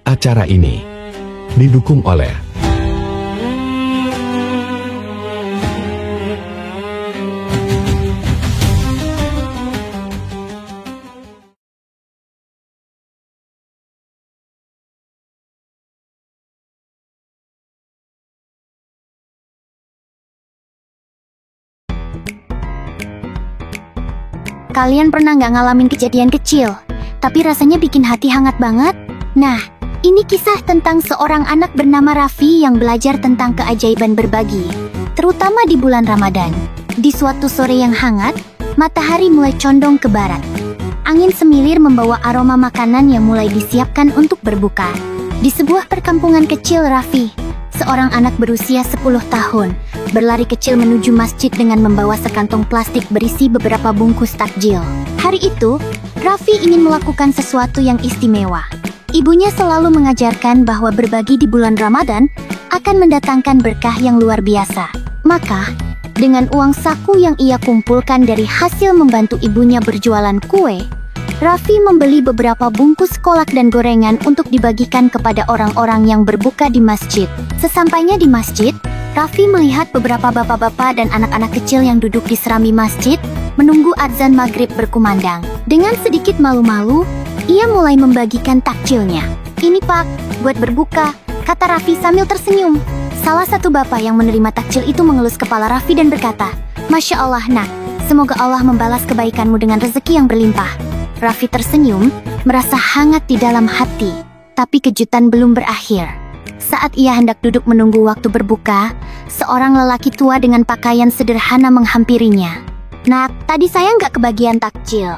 Acara ini didukung oleh Kalian pernah nggak ngalamin kejadian kecil, tapi rasanya bikin hati hangat banget? Nah, ini kisah tentang seorang anak bernama Raffi yang belajar tentang keajaiban berbagi, terutama di bulan Ramadan. Di suatu sore yang hangat, matahari mulai condong ke barat. Angin semilir membawa aroma makanan yang mulai disiapkan untuk berbuka. Di sebuah perkampungan kecil, Raffi, seorang anak berusia 10 tahun, berlari kecil menuju masjid dengan membawa sekantong plastik berisi beberapa bungkus takjil. Hari itu, Raffi ingin melakukan sesuatu yang istimewa. Ibunya selalu mengajarkan bahwa berbagi di bulan Ramadan akan mendatangkan berkah yang luar biasa. Maka, dengan uang saku yang ia kumpulkan dari hasil membantu ibunya berjualan kue, Raffi membeli beberapa bungkus kolak dan gorengan untuk dibagikan kepada orang-orang yang berbuka di masjid. Sesampainya di masjid, Raffi melihat beberapa bapak-bapak dan anak-anak kecil yang duduk di serambi masjid, menunggu azan maghrib berkumandang. Dengan sedikit malu-malu, ia mulai membagikan takjilnya. "Ini pak, buat berbuka," kata Raffi sambil tersenyum. Salah satu bapak yang menerima takjil itu mengelus kepala Raffi dan berkata, "Masya Allah nak, semoga Allah membalas kebaikanmu dengan rezeki yang berlimpah." Raffi tersenyum, merasa hangat di dalam hati. Tapi kejutan belum berakhir. Saat ia hendak duduk menunggu waktu berbuka, seorang lelaki tua dengan pakaian sederhana menghampirinya. "Nak, tadi saya nggak kebagian takjil.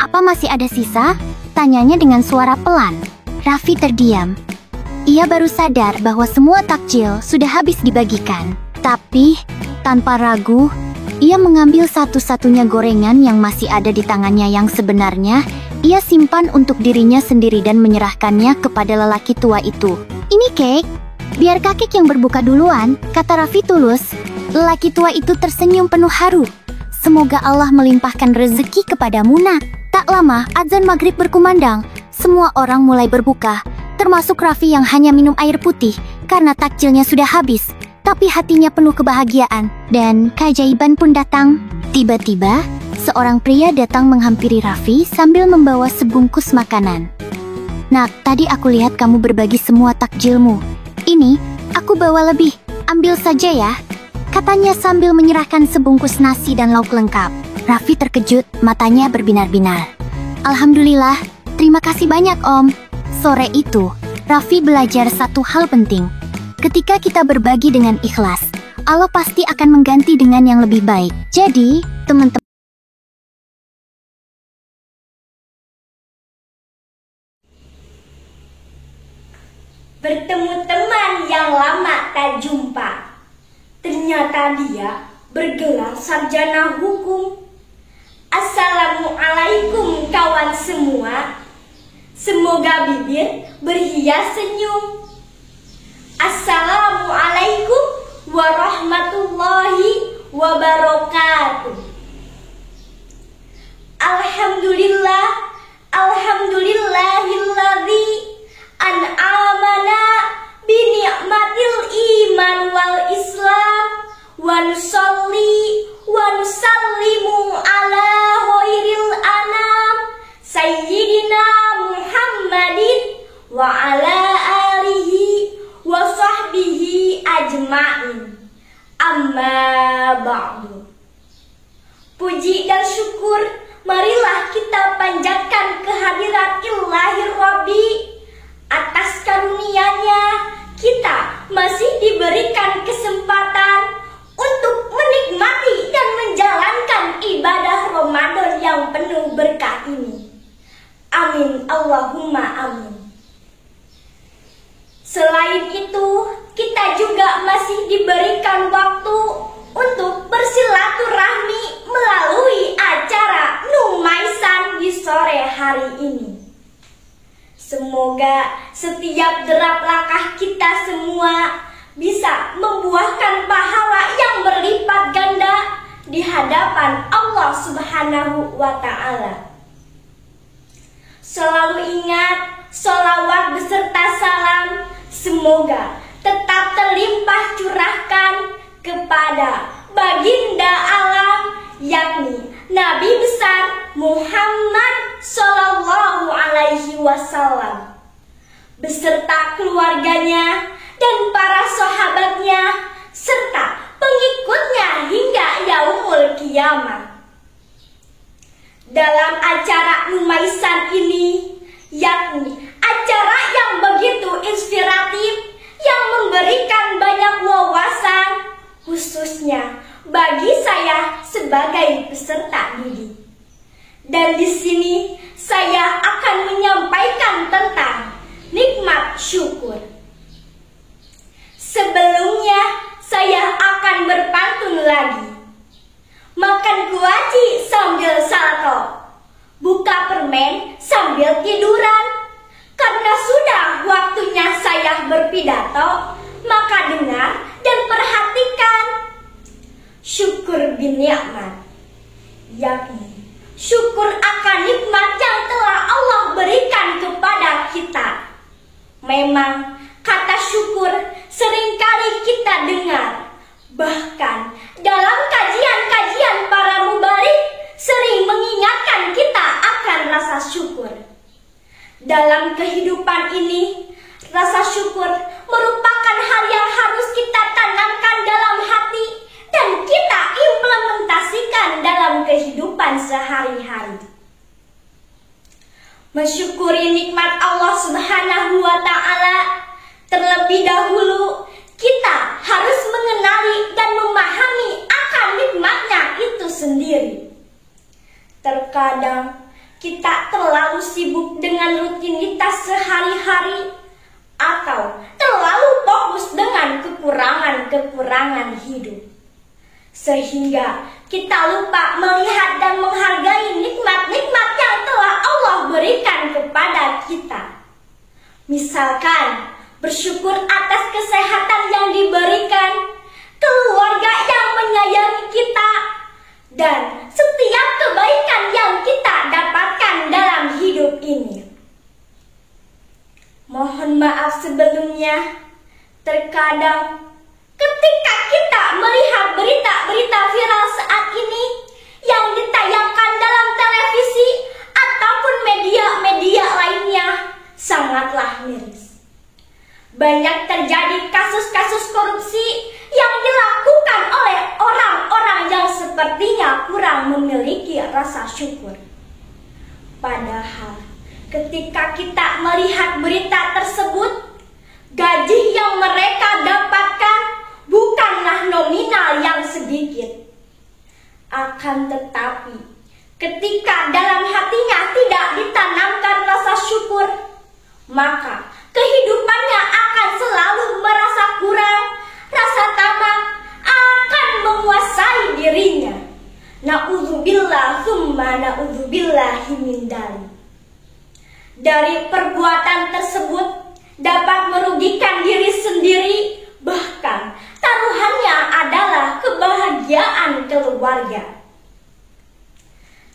Apa masih ada sisa?" tanyanya dengan suara pelan. Raffi terdiam. Ia baru sadar bahwa semua takjil sudah habis dibagikan. Tapi, tanpa ragu, ia mengambil satu-satunya gorengan yang masih ada di tangannya yang sebenarnya ia simpan untuk dirinya sendiri dan menyerahkannya kepada lelaki tua itu. "Ini kek, biar kakek yang berbuka duluan," kata Raffi tulus. Lelaki tua itu tersenyum penuh haru. "Semoga Allah melimpahkan rezeki kepadamu nak." Tak lama, azan maghrib berkumandang. Semua orang mulai berbuka, termasuk Raffi yang hanya minum air putih karena takjilnya sudah habis. Tapi hatinya penuh kebahagiaan, dan keajaiban pun datang. Tiba-tiba, seorang pria datang menghampiri Raffi sambil membawa sebungkus makanan. "Nak, tadi aku lihat kamu berbagi semua takjilmu. Ini, aku bawa lebih, ambil saja ya," katanya sambil menyerahkan sebungkus nasi dan lauk lengkap. Raffi terkejut, matanya berbinar-binar. "Alhamdulillah, terima kasih banyak om." Sore itu, Raffi belajar satu hal penting. Ketika kita berbagi dengan ikhlas, Allah pasti akan mengganti dengan yang lebih baik. Jadi, teman-teman, bertemu teman yang lama tak jumpa. Ternyata dia bergelar sarjana hukum. "Assalamualaikum kawan semua. Semoga bibir berhias senyum. Assalamualaikum warahmatullahi wabarakatuh. Alhamdulillah, alhamdulillahilladzi an'amana bini'matil iman wal islam wa nusalli wa nusallimu ala khairil anam sayyidina Muhammadin wa ala alihi wa sahbihi ajma'in. Amma ba'du." Puji dan syukur marilah kita panjatkan kehadirat Ilahir Rabbi. Atas karunia-Nya kita masih diberikan kesempatan untuk menikmati dan menjalankan ibadah Ramadan yang penuh berkah ini. Amin Allahumma amin. Selain itu, kita juga masih diberikan waktu untuk bersilaturahmi melalui acara Numaisan di sore hari ini. Semoga setiap derap langkah kita semua bisa membuahkan pahala yang berlipat ganda di hadapan Allah Subhanahu wa Ta'ala. Selalu ingat, sholawat beserta semoga tetap terlimpah curahkan kepada baginda alam, yakni Nabi besar Muhammad Sallallahu Alaihi Wasallam, beserta keluarganya dan para sahabatnya serta pengikutnya hingga yaumul kiamat. Dalam acara Numaisan ini, yakni acara yang begitu inspiratif yang memberikan banyak wawasan, khususnya bagi saya sebagai peserta didik. Dan di sini saya akan menyampaikan tentang nikmat syukur. Sebelumnya saya akan berpantun lagi. Makan kuaci sambil salto, buka permen sambil tiduran. Karena sudah waktunya saya berpidato, maka dengar dan perhatikan. Syukur bin nikmat, yakni syukur akan nikmat yang telah Allah berikan kepada kita. Memang kata syukur seringkali kita dengar, bahkan dalam kajian-kajian para mubarik sering mengingatkan kita akan rasa syukur. Dalam kehidupan ini, rasa syukur merupakan hal yang harus kita tanamkan dalam hati dan kita implementasikan dalam kehidupan sehari-hari. Mensyukuri nikmat Allah Subhanahu wa Ta'ala, terlebih dahulu kita harus mengenali dan memahami akan nikmatnya itu sendiri. Terkadang kita terlalu sibuk dengan rutinitas sehari-hari atau terlalu fokus dengan kekurangan-kekurangan hidup, sehingga kita lupa melihat dan menghargai nikmat-nikmat yang telah Allah berikan kepada kita. Misalkan bersyukur atas kesehatan yang diberikan, keluarga yang menyayangi kita, dan setiap kebaikan yang kita dapatkan dalam hidup ini. Mohon maaf sebelumnya, terkadang ketika kita melihat berita-berita viral saat ini yang ditayangkan dalam televisi ataupun media-media lainnya, sangatlah miris. Banyak terjadi kasus-kasus korupsi yang dilakukan oleh orang-orang yang sepertinya kurang memiliki rasa syukur. Padahal ketika kita melihat berita tersebut, gaji yang mereka dapatkan bukanlah nominal yang sedikit. Akan tetapi, ketika dalam hatinya tidak ditanamkan rasa syukur, maka kehidupannya akan selalu merasa kurang, rasa tamak akan menguasai dirinya. Na'udzubillah tsumma na'udzubillahi min dzalik. Dari perbuatan tersebut dapat merugikan diri sendiri, bahkan taruhannya adalah kebahagiaan keluarga.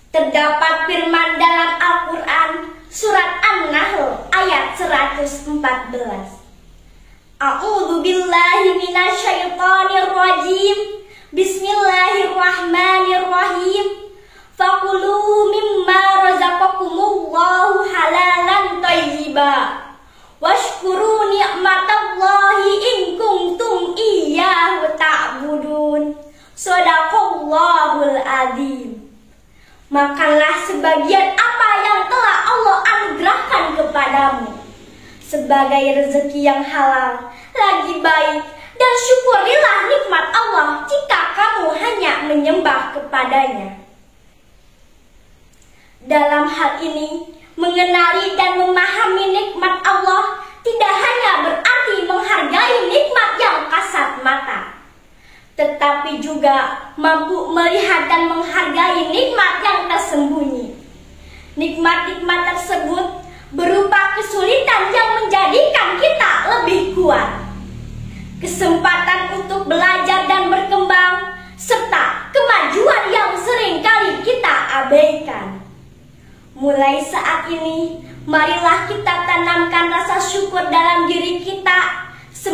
Terdapat firman dalam Al-Quran surat An-Nahl ayat 114. A'udzu billahi minasyaitonir rajim. Bismillahirrahmanirrahim. Fakulu mimma razaqakumullahu halalan thayyiba. Washkuru ni'matallahi in kuntum iyyahu ta'budun. Shadaqallahul adzim. Makanlah sebagian apa yang telah Allah anugerahkan kepadamu sebagai rezeki yang halal, lagi baik, dan syukurilah nikmat Allah jika kamu hanya menyembah kepadanya. Dalam hal ini, mengenali dan memahami nikmat Allah tidak hanya berarti menghargai nikmat yang kasat mata, tetapi juga mampu melihat dan menghargai nikmat yang tersembunyi. Nikmat-nikmat tersebut berupa kesulitan yang menjadikan kita lebih kuat, kesempatan untuk belajar dan berkembang, serta kemajuan yang seringkali kita abaikan. Mulai saat ini, marilah kita tanamkan rasa syukur dalam diri kita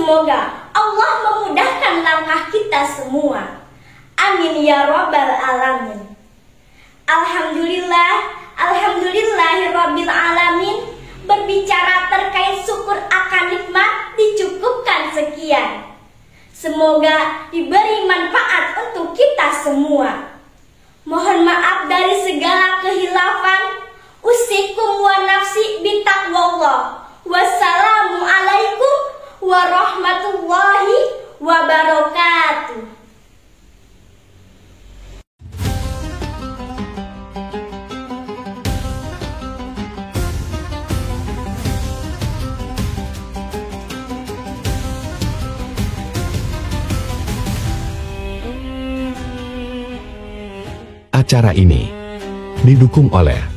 Semoga Allah memudahkan langkah kita semua. Amin ya Rabbal Alamin. Alhamdulillahirabbil alamin. Berbicara terkait syukur akan nikmat dicukupkan sekian. Semoga diberi manfaat untuk kita semua. Mohon maaf dari segala kehilafan. Usikum wa nafsi bitaqwallah. Wassalamualaikum warahmatullahi wabarakatuh. Acara ini didukung oleh